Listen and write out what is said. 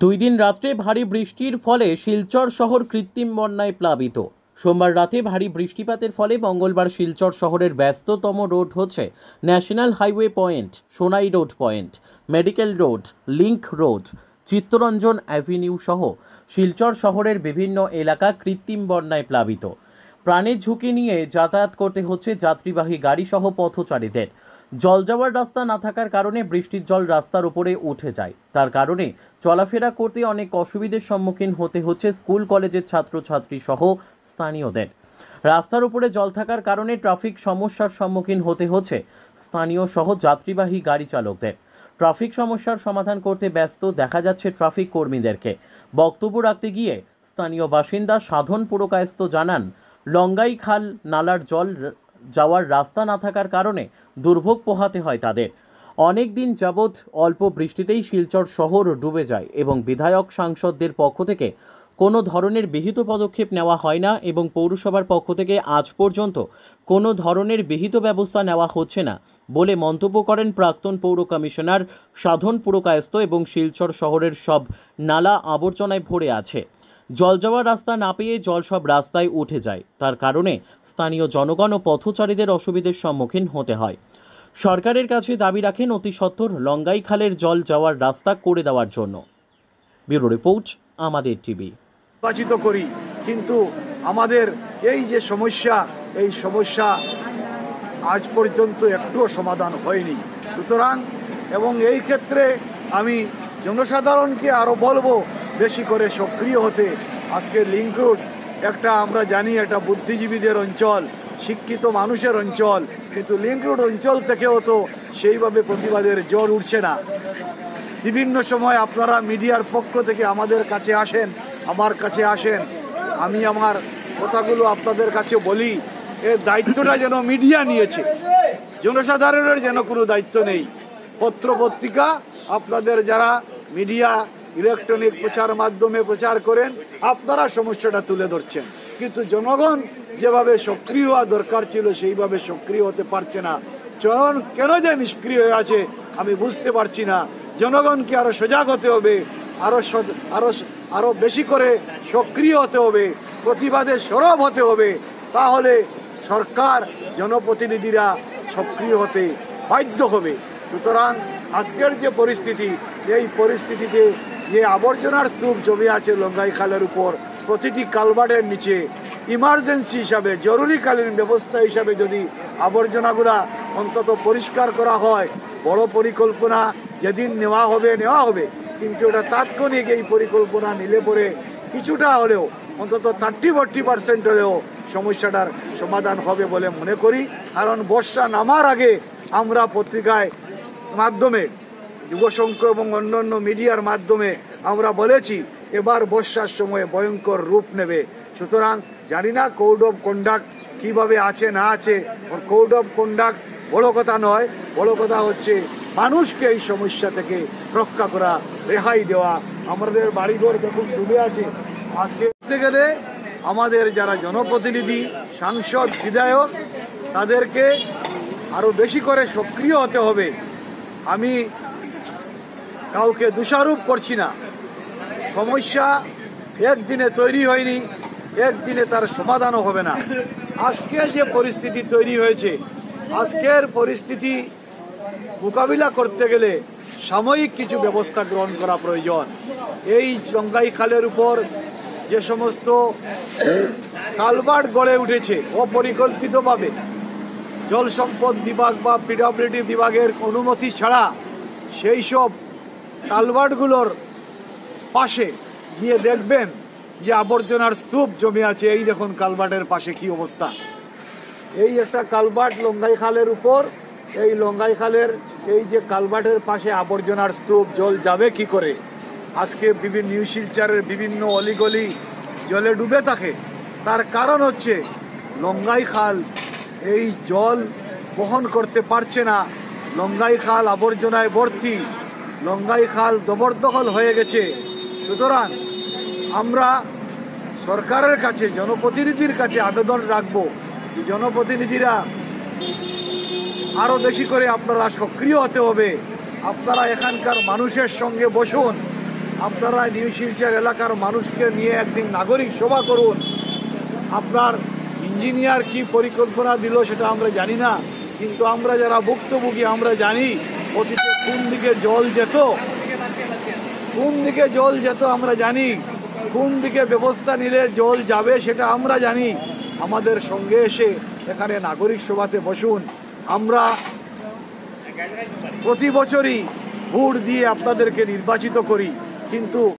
দুই দিন রাত্রে ভারী বৃষ্টির ফলে শিলচর শহর কৃত্রিম বন্যায় প্লাবিত। সোমবার রাতে ভারী বৃষ্টিপাতের ফলে মঙ্গলবার শিলচর শহরের ব্যস্ততম রোড হচ্ছে national highway point, Sonai road point, medical road, link road, Chittaranjan avenue সহ শিলচর শহরের বিভিন্ন এলাকা কৃত্রিম বন্যায় প্লাবিত। প্রাণের ঝুঁকি নিয়ে যাতায়াত করতে হচ্ছে যাত্রীবাহী গাড়ি সহ পথচারীদের। জল যাওয়ার রাস্তা না থাকার কারণে বৃষ্টির জল রাস্তার উপরে উঠে যায়। তার কারণে চলাফেরা করতে অনেক অসুবিধার সম্মুখীন হতে হচ্ছে স্কুল কলেজের ছাত্রছাত্রী সহ স্থানীয়দের। রাস্তার উপরে জল থাকার কারণে ট্রাফিক সমস্যার সম্মুখীন হতে হচ্ছে স্থানীয় সহ যাত্রীবাহী গাড়ি চালকদের। ট্রাফিক সমস্যার সমাধান করতে ব্যস্ত দেখা যাচ্ছে ট্রাফিক কর্মীদেরকে। বক্তব্য রাখতে গিয়ে স্থানীয় বাসিন্দা সাধন পুরকায়স্থ জানান, লঙ্গাই খাল নালার জল যাওয়ার রাস্তা না থাকার কারণে দুর্ভোগ পোহাতে হয় তাদের। অনেক দিন যাবৎ অল্প বৃষ্টিতেই শিলচর শহর ডুবে যায় এবং বিধায়ক সাংসদদের পক্ষ থেকে কোনো ধরনের বিহিত পদক্ষেপ নেওয়া হয় না এবং পৌরসভার পক্ষ থেকে আজ পর্যন্ত কোনো ধরনের বিহিত ব্যবস্থা নেওয়া হচ্ছে না বলে মন্তব্য করেন প্রাক্তন পৌর কমিশনার সাধন পুরকায়স্থ। এবং শিলচর শহরের সব নালা আবর্জনায় ভরে আছে। জল যাওয়ার রাস্তা না পেয়ে জল সব রাস্তায় উঠে যায়। তার কারণে স্থানীয় জনগণ ও পথচারীদের অসুবিধার সম্মুখীন হতে হয়। সরকারের কাছে দাবি রাখেন অতি সত্বর লঙ্গাই খালের জল যাওয়ার রাস্তা করে দেওয়ার জন্য। ব্যুরো রিপোর্ট, আমাদের টিভি। নির্বাচিত করি, কিন্তু আমাদের এই যে সমস্যা, এই সমস্যা আজ পর্যন্ত একটুও সমাধান হয়নি। সুতরাং এবং এই ক্ষেত্রে আমি জনসাধারণকে আরও বলবো বেশি করে সক্রিয় হতে। আজকে লিংক রোড একটা আমরা জানি একটা বুদ্ধিজীবীদের অঞ্চল, শিক্ষিত মানুষের অঞ্চল, কিন্তু লিংক রোড অঞ্চল থেকেও তো সেইভাবে প্রতিবাদের জ্বর উঠছে না। বিভিন্ন সময় আপনারা মিডিয়ার পক্ষ থেকে আমাদের কাছে আসেন, আমার কাছে আসেন, আমি আমার কথাগুলো আপনাদের কাছে বলি। এর দায়িত্বটা যেন মিডিয়া নিয়েছে, জনসাধারণের যেন কোনো দায়িত্ব নেই। পত্র পত্রিকা আপনাদের যারা মিডিয়া ইলেকট্রনিক প্রচার মাধ্যমে প্রচার করেন, আপনারা সমস্যাটা তুলে ধরছেন, কিন্তু জনগণ যেভাবে সক্রিয় হওয়া দরকার ছিল সেইভাবে সক্রিয় হতে পারছে না। জনগণ কেন যে নিষ্ক্রিয় হয়ে আছে আমি বুঝতে পারছি না। জনগণকে আরো সজাগ হতে হবে, আরো বেশি করে সক্রিয় হতে হবে, প্রতিবাদে সরব হতে হবে। তাহলে সরকার, জনপ্রতিনিধিরা সক্রিয় হতে বাধ্য হবে। সুতরাং আজকের যে পরিস্থিতি, এই পরিস্থিতিতে যে আবর্জনার স্তূপ জমে আছে লঙ্গাই খালের উপর, প্রতিটি কালভার্টের নিচে ইমার্জেন্সি হিসাবে, জরুরিকালীন ব্যবস্থা হিসাবে যদি আবর্জনাগুলা অন্তত পরিষ্কার করা হয়, বড় পরিকল্পনা যেদিন নেওয়া হবে, কিন্তু এটা তাৎক্ষণিক এই পরিকল্পনা নিলে পরে কিছুটা হলেও অন্তত 30-40% হলেও সমস্যাটার সমাধান হবে বলে মনে করি। কারণ বর্ষা নামার আগে আমরা পত্রিকায় মাধ্যমে, যুবসংঘ এবং অন্যান্য মিডিয়ার মাধ্যমে আমরা বলেছি এবার বর্ষার সময় ভয়ঙ্কর রূপ নেবে। সুতরাং জানি না কোড অফ কন্ডাক্ট কিভাবে আছে না আছে। কোড অফ কন্ডাক্ট বড় কথা নয়, বড় কথা হচ্ছে মানুষকে এই সমস্যা থেকে রক্ষা করা, রেহাই দেওয়া। আমাদের বাড়িঘর দেখুন ডুবে আছে। আজকে বলতে গেলে আমাদের যারা জনপ্রতিনিধি, সাংসদ, বিধায়ক, তাদেরকে আরো বেশি করে সক্রিয় হতে হবে। আমি কাউকে দোষারোপ করছি না। সমস্যা একদিনে তৈরি হয়নি, একদিনে তার সমাধানও হবে না। আজকে যে পরিস্থিতি তৈরি হয়েছে, আজকের পরিস্থিতি মোকাবিলা করতে গেলে সাময়িক কিছু ব্যবস্থা গ্রহণ করা প্রয়োজন। এই লঙ্গাই খালের উপর যে সমস্ত কালভার্ট গড়ে উঠেছে অপরিকল্পিতভাবে, জল সম্পদ বিভাগ বা পিডব্লিউডি বিভাগের অনুমতি ছাড়া, সেই সব কালভার্টগুলোর পাশে গিয়ে দেখবেন যে আবর্জনার স্তূপ জমে আছে। এই দেখুন কালভার্টের পাশে কি অবস্থা। এই একটা কালভার্ট লঙ্গাই খালের উপর, এই লঙ্গাই খালের এই যে কালভার্টের পাশে আবর্জনার স্তূপ, জল যাবে কি করে? আজকে বিভিন্ন নিউ শিলচরের বিভিন্ন অলিগলি জলে ডুবে থাকে। তার কারণ হচ্ছে লঙ্গাই খাল এই জল বহন করতে পারছে না। লঙ্গাই খাল আবর্জনায় ভর্তি, লঙ্গাই খাল জবরদখল হয়ে গেছে। সুতরাং আমরা সরকারের কাছে, জনপ্রতিনিধির কাছে আবেদন রাখবো যে জনপ্রতিনিধিরা আরো বেশি করে আপনারা সক্রিয় হতে হবে। আপনারা এখানকার মানুষের সঙ্গে বসুন, আপনারা নিউ শিলচর এলাকার মানুষকে নিয়ে একদিন নাগরিক সভা করুন। আপনার ইঞ্জিনিয়ার কি পরিকল্পনা দিল সেটা আমরা জানি না, কিন্তু আমরা যারা ভুক্তভোগী আমরা জানি অতীতে কোন দিকে জল যেত আমরা জানি, কোন দিকে ব্যবস্থা নিলে জল যাবে সেটা আমরা জানি। আমাদের সঙ্গে এসে এখানে নাগরিক সভাতে বসুন। আমরা প্রতি বছরই ভোট দিয়ে আপনাদেরকে নির্বাচিত করি, কিন্তু